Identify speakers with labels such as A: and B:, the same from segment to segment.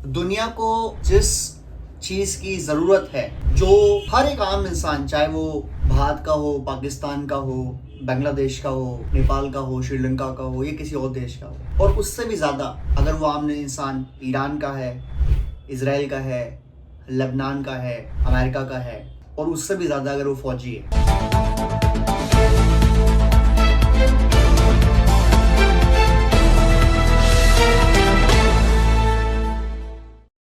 A: दुनिया को जिस चीज की जरूरत है, जो हर एक आम इंसान, चाहे वो भारत का हो, पाकिस्तान का हो, बांग्लादेश का हो, नेपाल का हो, श्रीलंका का हो या किसी और देश का हो, और उससे भी ज्यादा अगर वो आम इंसान ईरान का है, इजराइल का है, लेबनान का है, अमेरिका का है, और उससे भी ज्यादा अगर वो फौजी है।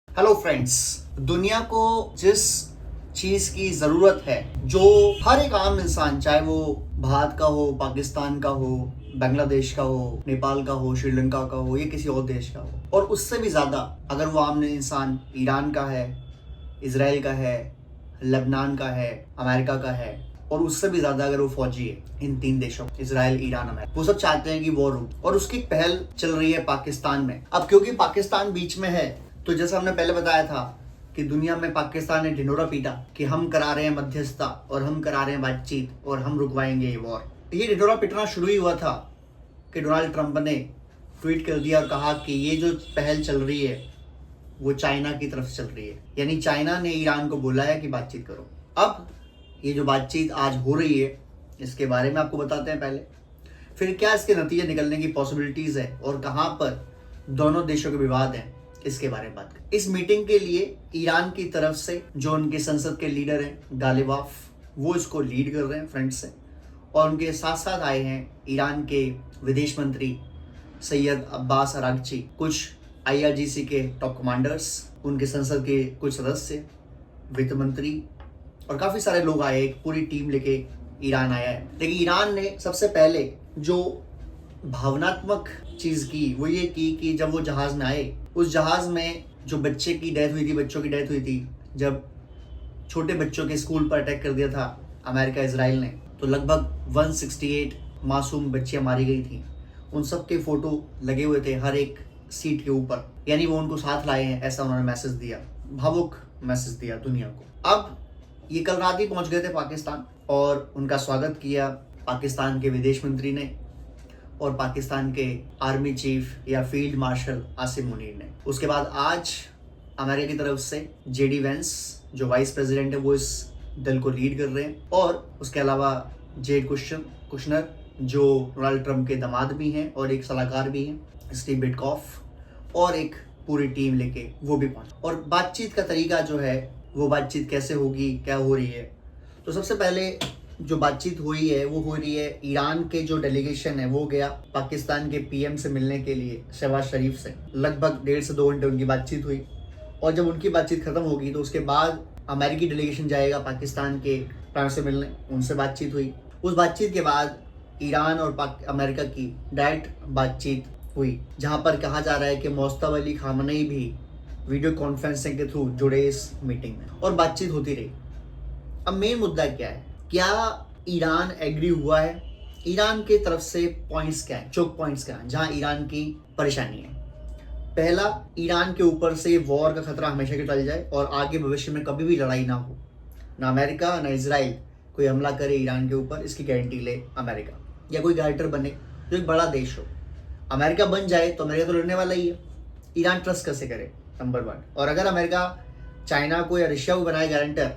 A: हेलो फ्रेंड्स, दुनिया को जिस चीज की जरूरत है, जो हर एक आम इंसान, चाहे वो भारत का हो, पाकिस्तान का हो, बांग्लादेश का हो, नेपाल का हो, श्रीलंका का हो या किसी और देश का हो, और उससे भी ज्यादा अगर वो आम इंसान ईरान का है, इजराइल का है, लेबनान का है, अमेरिका का है, और उससे भी ज्यादा अगर वो फौजी है, इन तीन देशों, इजराइल, ईरान, अमेरिका, वो सब चाहते हैं कि वॉर हो, और उसकी पहल चल रही है पाकिस्तान में। अब क्योंकि पाकिस्तान बीच में है, तो जैसा हमने पहले बताया था कि दुनिया में पाकिस्तान ने ढिंढोरा पीटा कि हम करा रहे हैं मध्यस्थता और हम करा रहे हैं बातचीत और हम रुकवाएंगे ये वॉर। ये ढिंढोरा पीटना शुरू ही हुआ था कि डोनाल्ड ट्रंप ने ट्वीट कर दिया और कहा कि ये जो पहल चल रही है वो चाइना की तरफ चल रही है, यानी चाइना ने ईरान को बोला है कि बातचीत करो। अब ये जो बातचीत आज हो रही है, इसके बारे में आपको बताते हैं पहले, फिर क्या इसके नतीजे निकलने की पॉसिबिलिटीज है और कहां पर दोनों देशों के विवाद हैं, इसके बारे में बात करें। इस मीटिंग के लिए ईरान की तरफ से जो उनके संसद के लीडर हैं गालिबाफ, वो इसको लीड कर रहे हैं फ्रंट से, और उनके साथ साथ आए हैं ईरान के विदेश मंत्री सैयद अब्बास अरागची, कुछ IRGC के टॉप कमांडर्स, उनके संसद के कुछ सदस्य, वित्त मंत्री और काफी सारे लोग आए, एक पूरी टीम लेके ईरान आया है। लेकिन ईरान ने सबसे पहले जो भावनात्मक चीज की वो ये की कि जब वो जहाज में आए, उस जहाज में जो बच्चों की डेथ हुई थी, जब छोटे बच्चों के स्कूल पर अटैक कर दिया था अमेरिका इजराइल ने, तो लगभग 168 मासूम बच्चियां मारी गई थी। उन सब के फोटो लगे हुए थे हर एक सीट के ऊपर, यानी वो उनको साथ लाए हैं, ऐसा उन्होंने मैसेज दिया, भावुक मैसेज दिया दुनिया को। अब ये कल रात ही पहुंच गए थे पाकिस्तान, और उनका स्वागत किया पाकिस्तान के विदेश मंत्री ने और पाकिस्तान के आर्मी चीफ या फील्ड मार्शल आसिम मुनीर ने। उसके बाद आज अमेरिका की तरफ से JD वेंस, जो वाइस प्रेसिडेंट है, वो इस दल को लीड कर रहे हैं, और उसके अलावा जेड कुशनर, जो डोनाल्ड ट्रंप के दामाद भी हैं और एक सलाहकार भी हैं, स्टीव विटकॉफ, और एक पूरी टीम लेके वो भी पहुंचे। और बातचीत का तरीका जो है, वो बातचीत कैसे होगी, क्या हो रही है, तो सबसे पहले जो बातचीत हुई है वो हो रही है, ईरान के जो डेलीगेशन है वो गया पाकिस्तान के PM से मिलने के लिए, शहबाज शरीफ से। लगभग 1.5 से 2 घंटे उनकी बातचीत हुई, और जब उनकी बातचीत खत्म होगी तो उसके बाद अमेरिकी डेलीगेशन जाएगा पाकिस्तान के प्राइम से मिलने, उनसे बातचीत हुई। उस बातचीत के बाद ईरान और अमेरिका की डायरेक्ट बातचीत हुई, जहाँ पर कहा जा रहा है कि मोस्तफा अली खामनेई भी वीडियो कॉन्फ्रेंसिंग के थ्रू जुड़े इस मीटिंग में, और बातचीत होती रही। अब मेन मुद्दा क्या है, क्या ईरान एग्री हुआ है? ईरान की तरफ से पॉइंट्स क्या है, चोक पॉइंट्स क्या है जहां ईरान की परेशानी है? पहला, ईरान के ऊपर से वॉर का खतरा हमेशा के टल जाए और आगे भविष्य में कभी भी लड़ाई ना हो, ना अमेरिका ना इजराइल कोई हमला करे ईरान के ऊपर, इसकी गारंटी ले अमेरिका, या कोई गारंटर बने जो एक बड़ा देश हो। अमेरिका बन जाए तो अमेरिका तो लड़ने वाला ही है, ईरान ट्रस्ट कैसे करे, नंबर 1। और अगर अमेरिका चाइना को या रशिया को बनाए गारंटर,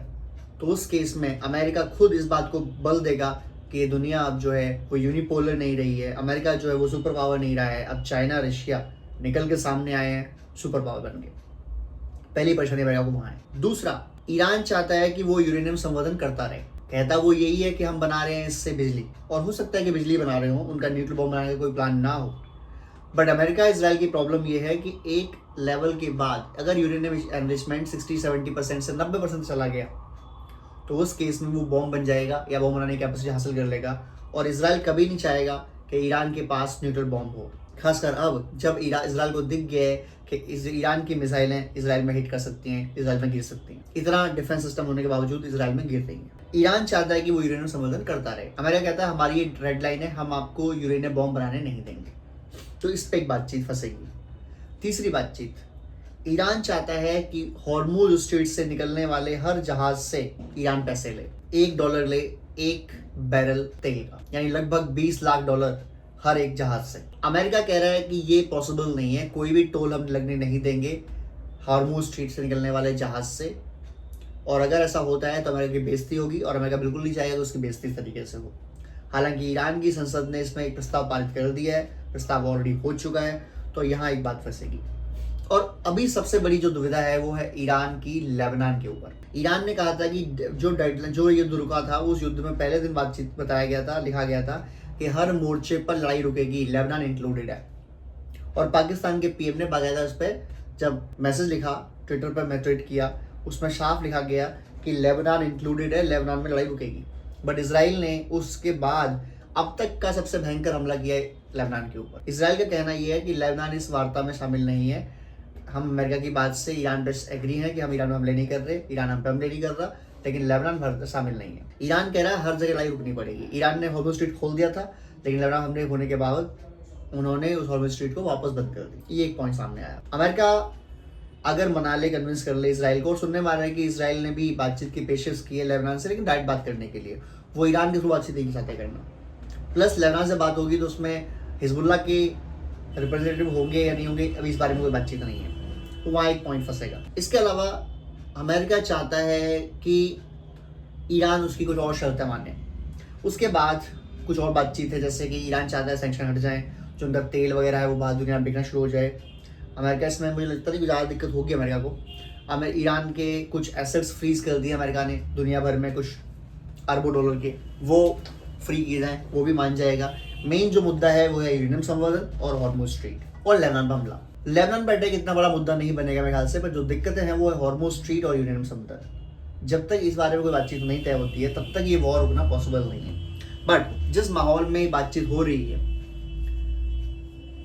A: तो उस केस में अमेरिका खुद इस बात को बल देगा कि दुनिया अब जो है वो यूनिपोलर नहीं रही है, अमेरिका जो है वो सुपर पावर नहीं रहा है, अब चाइना रशिया निकल के सामने आए हैं सुपर पावर बन के। पहली परेशानी अमेरिका को वहां है। दूसरा, ईरान चाहता है कि वो यूरेनियम संवर्धन करता रहे, कहता वो यही है कि हम बना रहे हैं इससे बिजली, और हो सकता है कि बिजली बना रहे हो, उनका न्यूक्लियर बॉम्ब बनाने का कोई प्लान ना हो। बट अमेरिका इजराइल की प्रॉब्लम यह है कि एक लेवल के बाद अगर यूरेनियम एनरिचमेंट 60-70% से 90% चला गया, तो उस केस में वो बॉम्ब बन जाएगा या बॉम्ब बनाने की कैपेसिटी हासिल कर लेगा, और इजराइल कभी नहीं चाहेगा कि ईरान के पास न्यूक्लियर बॉम्ब हो, खासकर अब जब इजराइल को दिख गया है कि ईरान की मिसाइलें इजराइल में हिट कर सकती हैं, इजराइल में गिर सकती हैं। इतना डिफेंस सिस्टम होने के बावजूद इजराइल में गिर रही है। ईरान चाहता है कि वो यूरेनियम संवर्धन करता रहे, अमेरिका कहता है हमारी ये रेड लाइन है, हम आपको यूरेनियम बॉम्ब बनाने नहीं देंगे, तो इस पर एक बातचीत फंसेगी। तीसरी बातचीत, ईरान चाहता है कि हॉर्मुज स्ट्रेट से निकलने वाले हर जहाज से ईरान पैसे ले, $1 ले 1 बैरल तेल का, यानी लगभग $20 लाख हर एक जहाज से। अमेरिका कह रहा है कि ये पॉसिबल नहीं है, कोई भी टोल हम लगने नहीं देंगे, हार्मूज स्ट्रीट से निकलने वाले जहाज से, और अगर ऐसा होता है तो अमेरिका की बेइज्जती होगी, और अमेरिका बिल्कुल नहीं चाहेगा तो उसकी बेइज्जती इस तरीके से हो। हालांकि ईरान की संसद ने इसमें एक प्रस्ताव पारित कर दिया है, प्रस्ताव ऑलरेडी हो चुका है, तो यहाँ एक बात फंसेगी। और अभी सबसे बड़ी जो दुविधा है वो है ईरान की लेबनान के ऊपर। ईरान ने कहा था कि जो युद्ध रुका था उस युद्ध में पहले दिन बातचीत बताया गया था, लिखा गया था कि हर मोर्चे पर लड़ाई रुकेगी, लेबनान इंक्लूडेड है। और पाकिस्तान के पीएम ने बाकायदा उस पर जब मैसेज लिखा, ट्विटर पर मैं ट्वीट किया, उसमें साफ लिखा गया कि लेबनान इंक्लूडेड है, लेबनान में लड़ाई रुकेगी। बट इसराइल ने उसके बाद अब तक का सबसे भयंकर हमला किया है लेबनान के ऊपर। इसराइल का कहना यह है कि लेबनान इस वार्ता में शामिल नहीं है। हम अमेरिका की बात से ईरान पर एग्री है कि हम ईरान में हमले नहीं कर रहे, ईरान हम पे हमले नहीं कर रहा, लेकिन लेबनान भर शामिल नहीं है। ईरान कह रहा है हर जगह लड़ाई रुकनी पड़ेगी। ईरान ने हॉर्मुज स्ट्रीट खोल दिया था, लेकिन लेबनान हमले होने के बाद उन्होंने उस हॉर्मुज स्ट्रीट को वापस बंद कर दी। ये एक पॉइंट सामने आया। अमेरिका अगर मना ले, कन्विंस कर ले इसराइल को, और सुनने में आ रहा है कि इसराइल ने भी बातचीत की पेशकश की है लेबनान से, लेकिन डायरेक्ट बात करने के लिए वो ईरान के थ्रू बातचीत नहीं चाहते करना। प्लस लेबनान से बात होगी तो उसमें हिजबुल्लाह के रिप्रेजेंटेटिव होंगे या नहीं होंगे, अभी इस बारे में कोई बातचीत नहीं है, तो वहाँ एक पॉइंट फंसेगा। इसके अलावा अमेरिका चाहता है कि ईरान उसकी कुछ और शर्तें माने, उसके बाद कुछ और बातचीत है, जैसे कि ईरान चाहता है सैंक्शन हट जाए, जो उनका तेल वगैरह है वो बाहर दुनिया में बिकना शुरू हो जाए। अमेरिका इसमें मुझे लगता नहीं कि ज़्यादा दिक्कत होगी अमेरिका को। ईरान के कुछ एसेट्स फ्रीज कर दिए अमेरिका ने, दुनिया भर में कुछ अरबों डॉलर के, वो फ्री किए जाएँ, वो भी मान जाएगा। मेन जो मुद्दा है वो है यूरेनियम संवर्धन और हॉर्मुज स्ट्रीट और लेबनान पर हमला। लेबनान पर अटैक इतना बड़ा मुद्दा नहीं बनेगा मेरे ख्याल से, पर जो दिक्कतें हैं वो है हॉर्मुज स्ट्रीट और यूरेनियम संवर्धन। जब तक इस बारे में कोई बातचीत नहीं तय होती है तब तक ये वॉर रुकना पॉसिबल नहीं है। बट जिस माहौल में बातचीत हो रही है,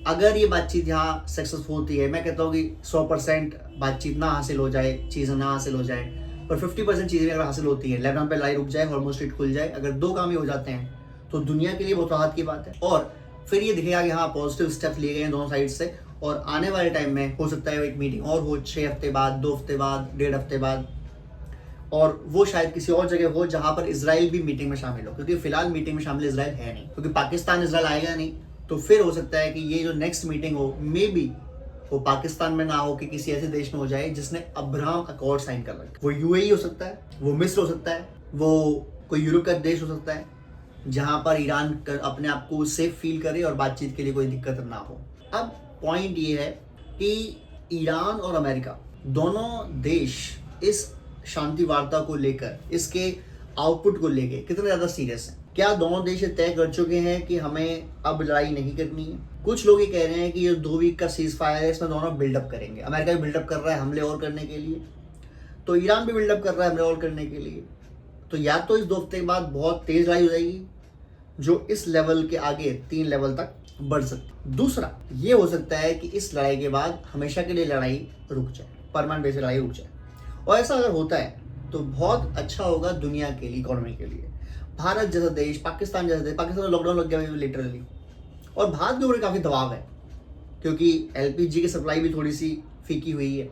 A: अगर ये बातचीत यहाँ सक्सेसफुल होती है, मैं कहता हूँ कि 100% बातचीत ना हासिल हो जाए, चीज़ें ना हासिल हो जाए, पर 50% चीज़ें अगर हासिल होती हैं, लेबनान पे लड़ाई रुक जाए, हॉर्मुज स्ट्रीट खुल जाए, अगर 2 काम ही हो जाते हैं तो दुनिया के लिए बहुत राहत की बात है। और फिर ये दिखेगा कि हाँ पॉजिटिव स्टेप लिए गए हैं दोनों साइड से, और आने वाले टाइम में हो सकता है एक मीटिंग और हो, 6 हफ्ते बाद, 2 हफ्ते बाद, 1.5 हफ्ते बाद, और वो शायद किसी और जगह हो जहाँ पर इसराइल भी मीटिंग में शामिल हो, क्योंकि फिलहाल मीटिंग में शामिल इसराइल है नहीं, क्योंकि पाकिस्तान इसराइल आएगा नहीं। तो फिर हो सकता है कि ये जो नेक्स्ट मीटिंग हो, मे बी वो पाकिस्तान में ना हो कि किसी ऐसे देश में हो जाए जिसने अब्राहम अकॉर्ड साइन कर रखा। वो यूएई हो सकता है, वो मिस्र हो सकता है, वो कोई यूरोप का देश हो सकता है, जहां पर ईरान अपने आप को सेफ फील करे और बातचीत के लिए कोई दिक्कत ना हो। अब पॉइंट ये है कि ईरान और अमेरिका दोनों देश इस शांति वार्ता को लेकर, इसके आउटपुट को लेकर कितने ज़्यादा सीरियस हैं। क्या दोनों देश तय कर चुके हैं कि हमें अब लड़ाई नहीं करनी है? कुछ लोग ये कह रहे हैं कि ये 2 वीक का सीज फायर है, इसमें दोनों बिल्डअप करेंगे। अमेरिका भी बिल्डअप कर रहा है हमले और करने के लिए, तो ईरान भी बिल्डअप कर रहा है हमले और करने के लिए। तो या तो इस 2 हफ्ते के बाद बहुत तेज लड़ाई हो जाएगी जो इस लेवल के आगे 3 लेवल तक बढ़ सकती। दूसरा ये हो सकता है कि इस लड़ाई के बाद हमेशा के लिए लड़ाई रुक जाए, परमानेंट बेसिस लड़ाई रुक जाए। और ऐसा अगर होता है तो बहुत अच्छा होगा दुनिया के लिए, इकोनॉमी के लिए। भारत जैसा देश, पाकिस्तान जैसा देश, पाकिस्तान में लॉकडाउन लग गया लिटरली, और भारत के ऊपर काफ़ी दबाव है क्योंकि एलपीजी की सप्लाई भी थोड़ी सी फीकी हुई है,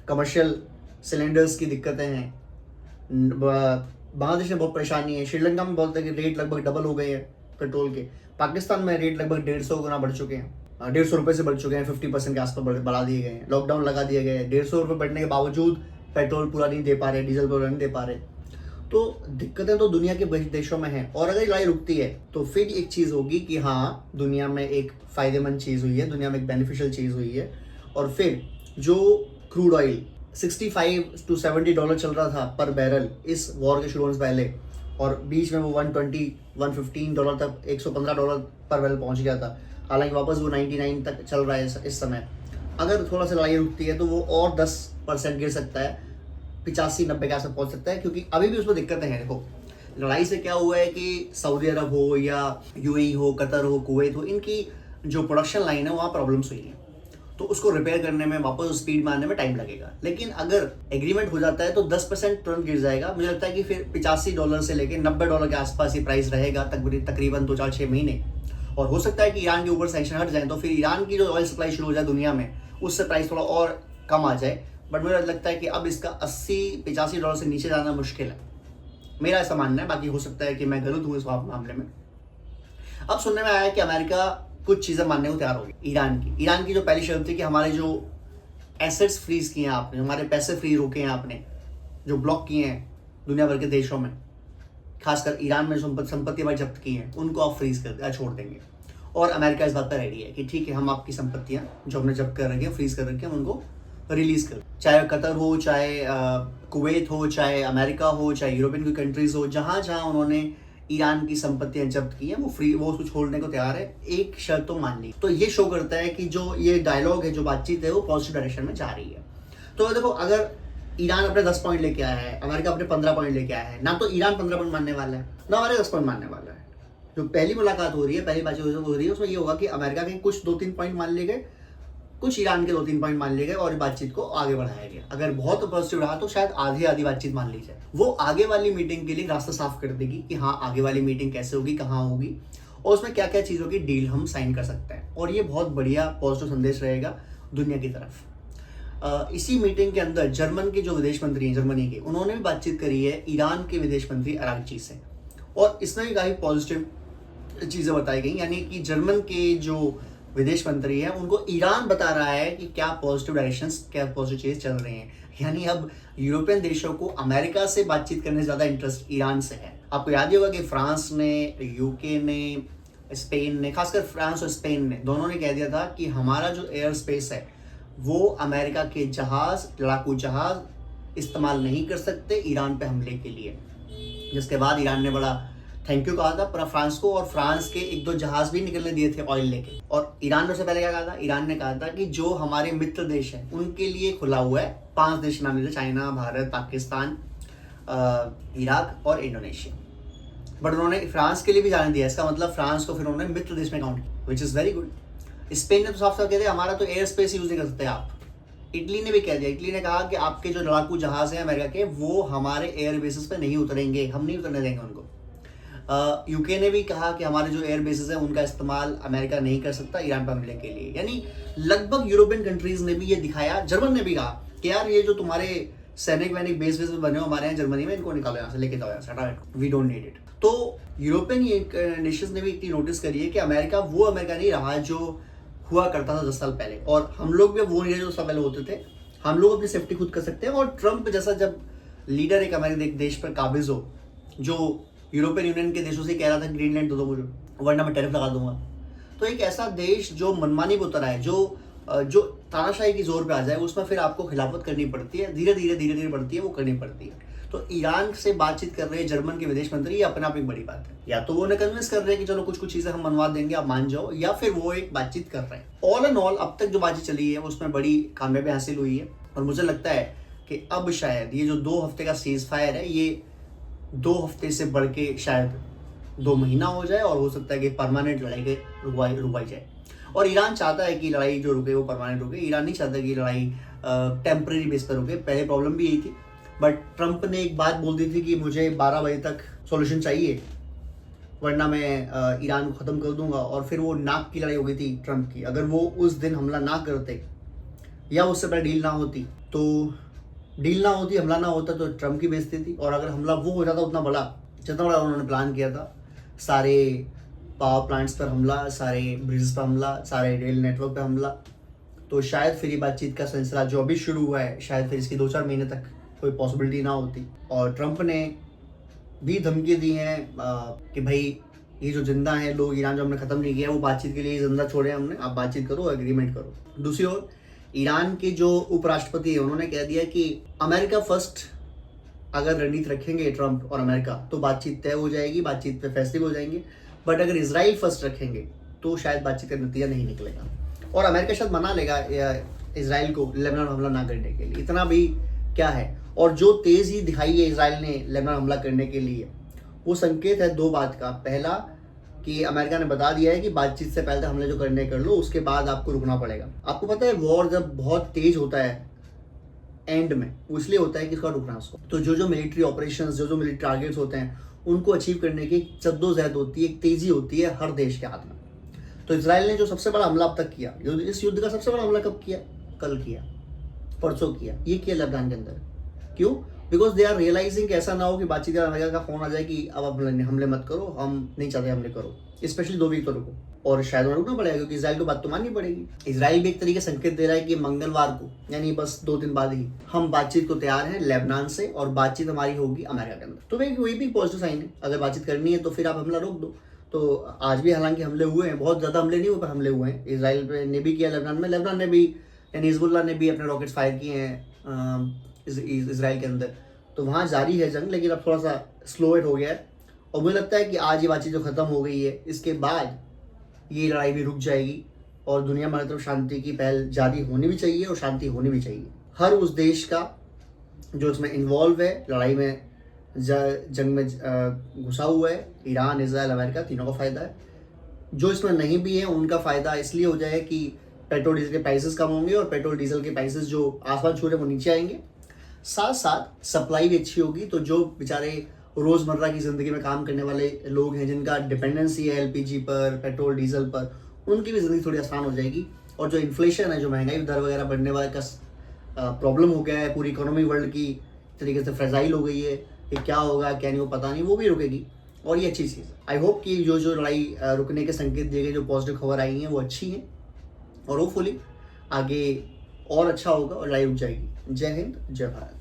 A: कमर्शियल सिलेंडर्स की दिक्कतें हैं, बांग्लादेश में बहुत परेशानी है, श्रीलंका में बहुत रेट लगभग डबल हो गए हैं पेट्रोल के, पाकिस्तान में रेट लगभग 150 गुना बढ़ चुके हैं, 150 रुपये से बढ़ चुके हैं, 50% के आसपास बढ़ा दिए गए हैं, लॉकडाउन लगा दिए गए हैं। 150 रुपये बढ़ने के बावजूद पेट्रोल पूरा नहीं दे पा रहे, डीजल पूरा नहीं दे पा रहे। तो दिक्कतें तो दुनिया के देशों में हैं, और अगर लड़ाई रुकती है तो फिर एक चीज़ होगी कि हाँ दुनिया में एक फ़ायदेमंद चीज़ हुई है, दुनिया में एक बेनिफिशियल चीज़ हुई है। और फिर जो क्रूड ऑयल $65 to $70 चल रहा था पर बैरल इस वॉर के शुरू होने से पहले, और बीच में वो $120-115 तक, $115 पर बैरल पहुंच गया था, हालांकि वापस वो 99 तक चल रहा है इस समय। अगर थोड़ा सा लड़ाई रुकती है तो वो और 10% गिर सकता है, 85-90 के आसपास पहुंच सकता है, क्योंकि अभी भी उसमें दिक्कतें हैं। देखो लड़ाई से क्या हुआ है कि सऊदी अरब हो या यूएई हो, कतर हो, कुवैत हो, इनकी जो प्रोडक्शन लाइन है वहाँ प्रॉब्लम्स हुई है, तो उसको रिपेयर करने में, वापस स्पीड में आने में टाइम लगेगा। लेकिन अगर एग्रीमेंट हो जाता है तो 10% तुरंत गिर जाएगा। मुझे लगता है कि फिर $85 से लेकर $90 के आसपास ही प्राइस रहेगा तकरीबन 2-4-6 महीने। और हो सकता है कि ईरान के ऊपर सैंक्शन हट जाए तो फिर ईरान की जो ऑयल सप्लाई शुरू हो जाए दुनिया में, उससे प्राइस थोड़ा और कम आ जाए। बट मुझे लगता है कि अब इसका $80-85 से नीचे जाना मुश्किल है, मेरा ऐसा मानना है। बाकी हो सकता है कि मैं गलत हूँ इस मामले में। अब सुनने में आया है कि अमेरिका कुछ चीज़ें मानने को तैयार होगी ईरान की जो पहली शर्त थी कि हमारे जो एसेट्स फ्रीज किए हैं आपने, हमारे पैसे फ्री रोके हैं आपने, जो ब्लॉक किए हैं दुनिया भर के देशों में, खासकर ईरान में संपत्ति हमारी जब्त की हैं, उनको आप फ्रीज कर छोड़ देंगे। और अमेरिका इस बात पर रेडी है कि ठीक है, हम आपकी संपत्तियां जो हमने जब्त कर रखी है, फ्रीज कर रखी है, हम उनको रिलीज कर, चाहे कतर हो, चाहे कुवैत हो, चाहे अमेरिका हो, चाहे यूरोपियन की कंट्रीज हो, जहां जहां उन्होंने ईरान की संपत्तियां जब्त की हैं, वो उसको छोड़ने को तैयार है, एक शर्त तो मान ली। तो ये शो करता है कि जो ये डायलॉग है, जो बातचीत है, वो पॉजिटिव डायरेक्शन में जा रही है। तो देखो, अगर ईरान अपने 10 पॉइंट लेके आया है, अमेरिका अपने 15 पॉइंट लेके आया है, ना तो ईरान 15 पॉइंट मानने वाला है, ना हमारे 10 पॉइंट मानने वाला है। जो पहली मुलाकात हो रही है, पहली बातचीत हो रही है, उसमें ये होगा कि अमेरिका के कुछ 2-3 पॉइंट मान लिए गए, कुछ ईरान के 2-3 पॉइंट मान लिए गए और बातचीत को आगे बढ़ाया गया। अगर बहुत पॉजिटिव रहा तो शायद आधी बातचीत मान ली जाए। वो आगे वाली मीटिंग के लिए रास्ता साफ कर देगी कि हाँ, आगे वाली मीटिंग कैसे होगी, कहाँ होगी और उसमें क्या क्या चीज़ों की डील हम साइन कर सकते हैं। और ये बहुत बढ़िया पॉजिटिव संदेश रहेगा दुनिया की तरफ। इसी मीटिंग के अंदर जर्मन के जो विदेश मंत्री हैं, जर्मनी के, उन्होंने भी बातचीत करी है ईरान के विदेश मंत्री अरागची से, और इसमें भी काफ़ी पॉजिटिव चीज़ें बताई गई। यानी कि जर्मन के जो विदेश मंत्री है, उनको ईरान बता रहा है कि क्या पॉजिटिव डायरेक्शंस, क्या पॉजिटिव चीज चल रही हैं। यानी अब यूरोपियन देशों को अमेरिका से बातचीत करने से ज्यादा इंटरेस्ट ईरान से है। आपको याद ही होगा कि फ्रांस ने, यूके ने, स्पेन ने, खासकर फ्रांस और स्पेन ने, दोनों ने कह दिया था कि हमारा जो एयर स्पेस है वो अमेरिका के जहाज, लड़ाकू जहाज इस्तेमाल नहीं कर सकते ईरान पे हमले के लिए। जिसके बाद ईरान ने बड़ा थैंक यू कहा था पर फ्रांस को, और फ्रांस के 1-2 जहाज भी निकलने दिए थे ऑयल लेके। और ईरान ने उससे पहले क्या कहा था? ईरान ने कहा था कि जो हमारे मित्र देश हैं उनके लिए खुला हुआ है। 5 देश नाम लिए, चाइना, भारत, पाकिस्तान, इराक और इंडोनेशिया। बट उन्होंने फ्रांस के लिए भी जाने दिया। इसका मतलब फ्रांस को फिर उन्होंने मित्र देश में काउंट किया, which is very good. Spain ने तो साफ साफ कह दिया हमारा तो एयर स्पेस यूज नहीं कर सकते आप। इटली ने भी कह दिया, इटली ने कहा कि आपके जो लड़ाकू जहाज हैं अमेरिका के, वो हमारे एयर बेसिस पे नहीं उतरेंगे, हम नहीं उतरने देंगे उनको। यूके ने भी कहा कि हमारे जो एयर बेसिस हैं उनका इस्तेमाल अमेरिका नहीं कर सकता ईरान पर हमले के लिए। यानी लगभग यूरोपियन कंट्रीज ने भी ये दिखाया। जर्मन ने भी कहा कि यार ये जो तुम्हारे सैनिक वैनिक बेस बने हो हमारे यहाँ जर्मनी में, इनको निकालो यहाँ से, लेके जाओ यहाँ से, हटाओ, वी डोंट नीड इट। तो यूरोपियन नेशंस ने भी इतनी नोटिस करी है कि अमेरिका वो अमेरिका नहीं रहा जो हुआ करता था 10 साल पहले, और हम लोग भी वो नहीं रहे जो उससे पहले होते थे। हम लोग अपनी सेफ्टी खुद कर सकते हैं। और ट्रंप जैसा जब लीडर एक अमेरिका देश पर काबिज हो, जो यूरोपियन यूनियन के देशों से कह रहा था ग्रीनलैंड दे दो मुझे वरना मैं टैरिफ लगा दूंगा, तो एक ऐसा देश जो मनमानी पे उतर आए, जो तानाशाही की जोर पे आ जाए, उसमें फिर आपको खिलाफत करनी पड़ती है, धीरे धीरे बढ़ती है, वो करनी पड़ती है। तो ईरान से बातचीत कर रहे हैं जर्मन के विदेश मंत्री, ये अपने आप एक बड़ी बात है। या तो वो उन्हें कन्विंस कर रहे हैं कि चलो कुछ चीजें हम मनवा देंगे, आप मान जाओ, या फिर वो एक बातचीत कर रहे हैं। ऑल एंड ऑल अब तक जो बातचीत चली है उसमें बड़ी कामयाबी हासिल हुई है। और मुझे लगता है कि अब शायद ये जो 2 हफ्ते का सीज फायर है, ये 2 हफ्ते से बढ़ के शायद 2 महीना हो जाए, और हो सकता है कि परमानेंट लड़ाई रुकवाई जाए। और ईरान चाहता है कि लड़ाई जो रुके वो परमानेंट रुके। ईरान नहीं चाहता कि लड़ाई टेम्परेरी बेस पर रुके। पहले प्रॉब्लम भी यही थी, बट ट्रंप ने एक बात बोल दी थी कि मुझे 12 बजे तक सॉल्यूशन चाहिए वरना मैं ईरान को ख़त्म कर दूंगा। और फिर वो नाक की लड़ाई हो गई थी ट्रंप की। अगर वो उस दिन हमला ना करते या उससे पहले डील ना होती, हमला ना होता, तो ट्रंप की बेइज्जती थी। और अगर हमला वो हो जाता उतना बड़ा, जितना बड़ा उन्होंने प्लान किया था, सारे पावर प्लांट्स पर हमला, सारे ब्रिज पर हमला, सारे रेल नेटवर्क पर हमला, तो शायद फिर ये बातचीत का सिलसिला जो अभी शुरू हुआ है, शायद फिर इसकी 2-4 महीने तक कोई पॉसिबिलिटी ना होती। और ट्रंप ने भी धमकी दी है कि भाई ये जो जिंदा हैं लोग ईरान जो हमने ख़त्म नहीं किया, वो बातचीत के लिए जिंदा छोड़े हमने, आप बातचीत करो, एग्रीमेंट करो। दूसरी ओर ईरान के जो उपराष्ट्रपति है उन्होंने कह दिया कि अमेरिका फर्स्ट अगर रणनीति रखेंगे ट्रंप और अमेरिका, तो बातचीत तय हो जाएगी, बातचीत पे फैसले हो जाएंगे। बट अगर इसराइल फर्स्ट रखेंगे तो शायद बातचीत का नतीजा नहीं निकलेगा, और अमेरिका शायद मना लेगा इसराइल को लेबनान हमला ना करने के लिए। इतना भी क्या है। और जो तेज़ी दिखाई है इसराइल ने लेबनान हमला करने के लिए, वो संकेत है 2 बात का। पहला कि अमेरिका ने बता दिया है कि बातचीत से पहले हमले जो करने कर लो, उसके बाद आपको रुकना पड़ेगा। आपको पता है वॉर जब बहुत तेज होता है एंड में, वो इसलिए होता है कि इसका रुकना उसको। तो जो मिलिट्री ऑपरेशंस, जो मिलिट्री टारगेट्स होते हैं, उनको अचीव करने की जद्दोजहद होती है, एक तेजी होती है हर देश के हाथ में। तो इसराइल ने जो सबसे बड़ा हमला अब तक किया, इस युद्ध का सबसे बड़ा हमला कब किया? कल किया, परसों किया, ये किया लेबनान के अंदर। क्यों? बिकॉज दे आर रियलाइजिंग कि ऐसा ना हो कि बातचीत के अमेरिका का फोन आ जाए कि अब आप हमले मत करो, हम नहीं चाहते हमले करो, स्पेशली 2 वीक तो रुको। और शायद वहाँ रुकना पड़ेगा क्योंकि इसराइल को बात तो माननी पड़ेगी। इसराइल भी एक तरीके से संकेत दे रहा है कि मंगलवार को, यानी बस 2 दिन बाद ही, हम बातचीत को तैयार हैं लेबनान से, और बातचीत हमारी होगी अमेरिका के अंदर। तो वही भी पॉजिटिव साइन है। अगर बातचीत करनी है तो फिर आप हमला रोक दो। तो आज भी हालांकि हमले हुए हैं, बहुत ज़्यादा हमले नहीं हुए पर हमले हुए हैं। इसराइल ने भी किया लेबनान में, लेबनान ने भी यानी हिजबुल्लाह ने भी अपने रॉकेट्स फायर किए हैं इसराइल के अंदर। तो वहाँ जारी है जंग, लेकिन अब थोड़ा सा स्लो इट हो गया है। और मुझे लगता है कि आज ये बातचीत जो ख़त्म हो गई है, इसके बाद ये लड़ाई भी रुक जाएगी और दुनिया में हर तरफ शांति की पहल जारी होनी भी चाहिए और शांति होनी भी चाहिए। हर उस देश का जो इसमें इन्वॉल्व है, लड़ाई में जंग में घुसा हुआ है, ईरान, इजराइल, अमेरिका, तीनों का फ़ायदा है। जो इसमें नहीं भी है उनका फ़ायदा इसलिए हो जाए कि पेट्रोल डीजल के प्राइसेस कम होंगे और पेट्रोल डीजल के प्राइसेस जो आसमान छू रहे हैं वो नीचे आएंगे। साथ साथ सप्लाई भी अच्छी होगी, तो जो बेचारे रोज़मर्रा की ज़िंदगी में काम करने वाले लोग हैं, जिनका डिपेंडेंसी है एलपीजी पर, पेट्रोल डीजल पर, उनकी भी ज़िंदगी थोड़ी आसान हो जाएगी। और जो इन्फ्लेशन है, जो महंगाई दर वगैरह बढ़ने वाले का प्रॉब्लम हो गया है, पूरी इकोनॉमी वर्ल्ड की तरीके से फ्रेजाइल हो गई है कि क्या होगा क्या नहीं, वो पता नहीं, वो भी रुकेगी। और ये अच्छी चीज़ है। आई होप कि जो लड़ाई रुकने के संकेत दिए गए, जो पॉजिटिव खबर आई हैं वो अच्छी हैं, और होपफुली आगे और अच्छा होगा और लड़ाई रुक जाएगी। जय हिंद, जय भारत।